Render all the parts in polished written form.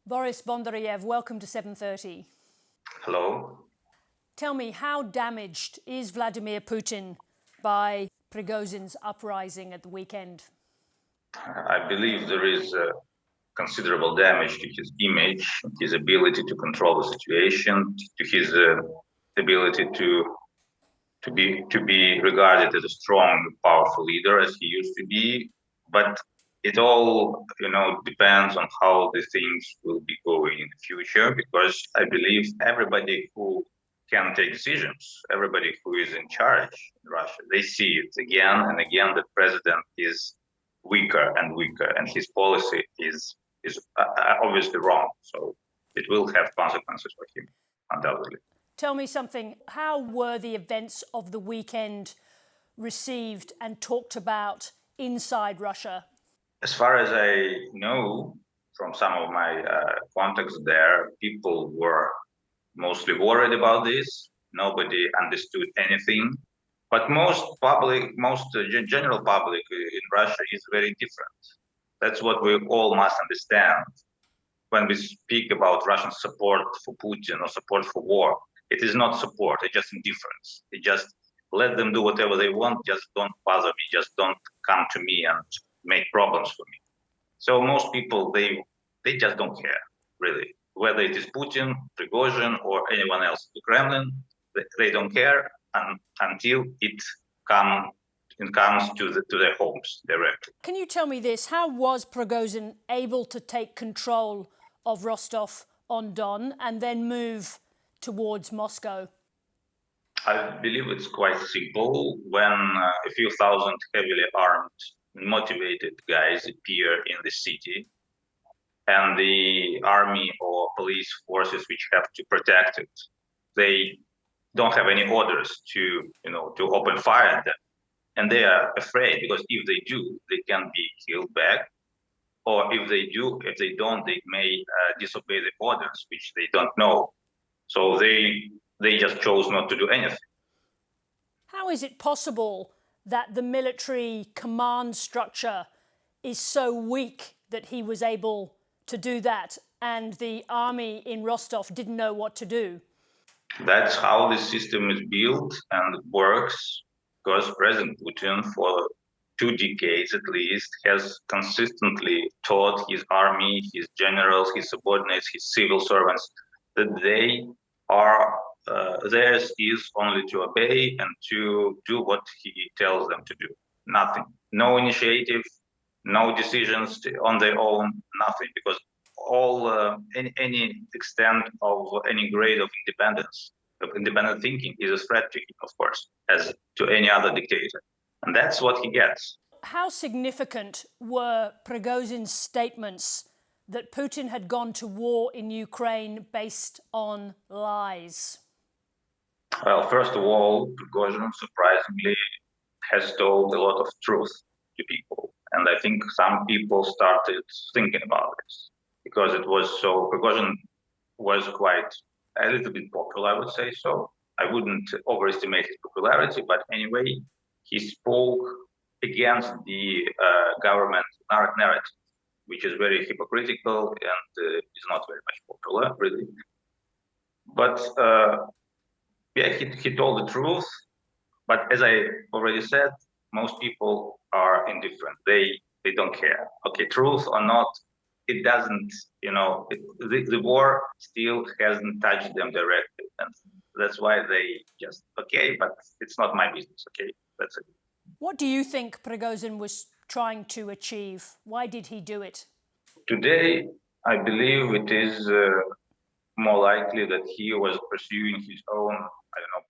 Boris Bondarev, welcome to 7:30. Hello. Tell me, how damaged is Vladimir Putin by Prigozhin's uprising at the weekend? I believe there is considerable damage to his image, his ability to control the situation, to his ability to be regarded as a strong, powerful leader as he used to be. But it all, depends on how the things will be going in the future, because I believe everybody who can take decisions, everybody who is in charge in Russia, they see it again and again that president is weaker and weaker, and his policy is obviously wrong. So it will have consequences for him, undoubtedly. Tell me something, how were the events of the weekend received and talked about inside Russia? As far as I know from some of my contacts there, people were mostly worried about this. Nobody understood anything. But general public in Russia is very different. That's what we all must understand when we speak about Russian support for Putin or support for war. It is not support, it's just indifference. They just let them do whatever they want, just don't bother me, just don't come to me and make problems for me. So most people, they just don't care, really. Whether it is Putin, Prigozhin, or anyone else in the Kremlin, they don't care until it comes to their homes directly. Can you tell me this, how was Prigozhin able to take control of Rostov-on-Don and then move towards Moscow? I believe it's quite simple. When a few thousand heavily armed, motivated guys appear in the city, and the army or police forces which have to protect it, they don't have any orders to open fire at them, and they are afraid, because if they do, they can be killed back, or if they don't, they may disobey the orders, which they don't know. So they just chose not to do anything. How is it possible that the military command structure is so weak that he was able to do that and the army in Rostov didn't know what to do? That's how the system is built and works, because President Putin, for 2 decades at least, has consistently taught his army, his generals, his subordinates, his civil servants that theirs is only to obey and to do what he tells them to do. Nothing, no initiative, no decisions on their own, nothing, because any extent of any grade of independence, of independent thinking, is a threat to him, of course, as to any other dictator, and that's what he gets. How significant were Prigozhin's statements that Putin had gone to war in Ukraine based on lies? Well, first of all, Prigozhin surprisingly has told a lot of truth to people, and I think some people started thinking about this, because Prigozhin was quite a little bit popular, I would say so. I wouldn't overestimate his popularity, but anyway, he spoke against the government narrative, which is very hypocritical and is not very much popular, really. But yeah, he told the truth. But as I already said, most people are indifferent. They don't care. Okay, truth or not, it doesn't. The war still hasn't touched them directly, and that's why they just okay. But it's not my business. Okay, that's it. What do you think Prigozhin was trying to achieve? Why did he do it? Today, I believe it is more likely that he was pursuing his own,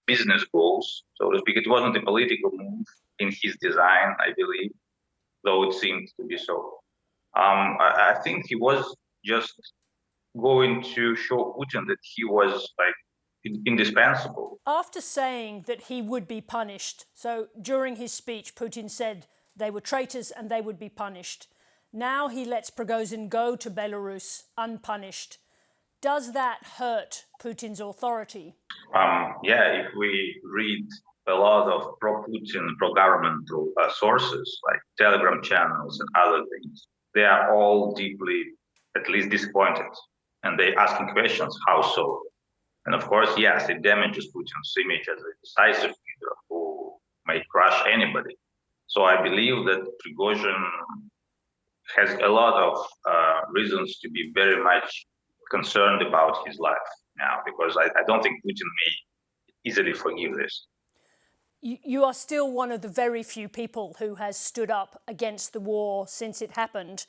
business goals, so to speak. It wasn't a political move in his design, I believe, though it seemed to be so. I think he was just going to show Putin that he was indispensable. After saying that he would be punished, so during his speech, Putin said they were traitors and they would be punished. Now he lets Prigozhin go to Belarus unpunished. Does that hurt Putin's authority? Yeah, if we read a lot of pro-Putin, pro-governmental sources like Telegram channels and other things, they are all deeply, at least, disappointed And they asking questions, how so? And of course, yes, it damages Putin's image as a decisive leader who may crush anybody. So I believe that Prigozhin has a lot of reasons to be very much concerned about his life now, because I don't think Putin may easily forgive this. You are still one of the very few people who has stood up against the war since it happened.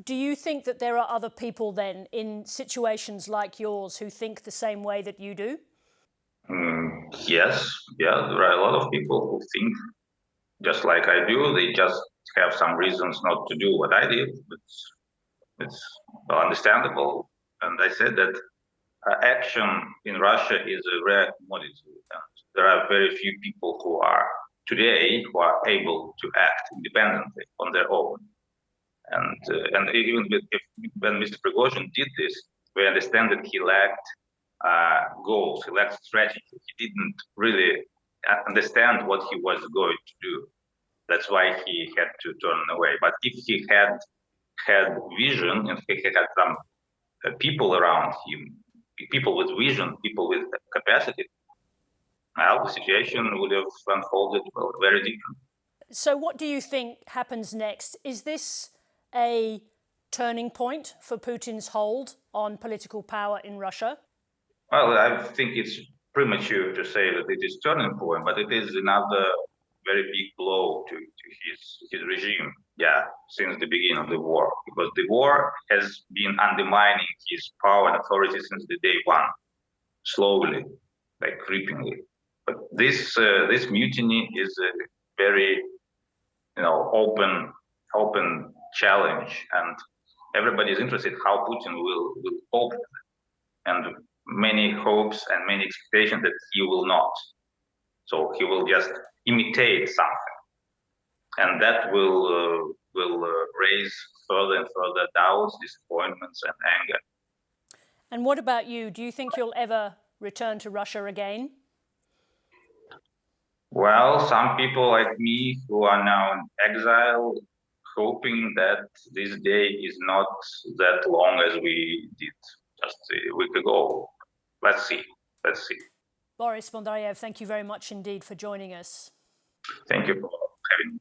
Do you think that there are other people then in situations like yours who think the same way that you do? Yes, yeah, there are a lot of people who think just like I do. They just have some reasons not to do what I did. It's well, understandable. And I said that action in Russia is a rare commodity. And there are very few people who are today who are able to act independently on their own. And even when Mr. Prigozhin did this, we understand that he lacked goals, he lacked strategy. He didn't really understand what he was going to do. That's why he had to turn away. But if he had vision, and he had some people around him, people with vision, people with capacity, well, the situation would have unfolded very different. So what do you think happens next? Is this a turning point for Putin's hold on political power in Russia? Well, I think it's premature to say that it is turning point, but it is another very big blow to his regime, yeah, since the beginning of the war, because the war has been undermining his power and authority since the day one, slowly, like creepingly. But this mutiny is a very, open challenge, and everybody is interested how Putin will cope with it. And many hopes and many expectations that he will not. So he will just imitate something, and that will raise further and further doubts, disappointments, and anger. And what about you? Do you think you'll ever return to Russia again? Well, some people like me who are now in exile, hoping that this day is not that long as we did just a week ago. Let's see. Let's see. Boris Bondarev, thank you very much indeed for joining us. Thank you for having me.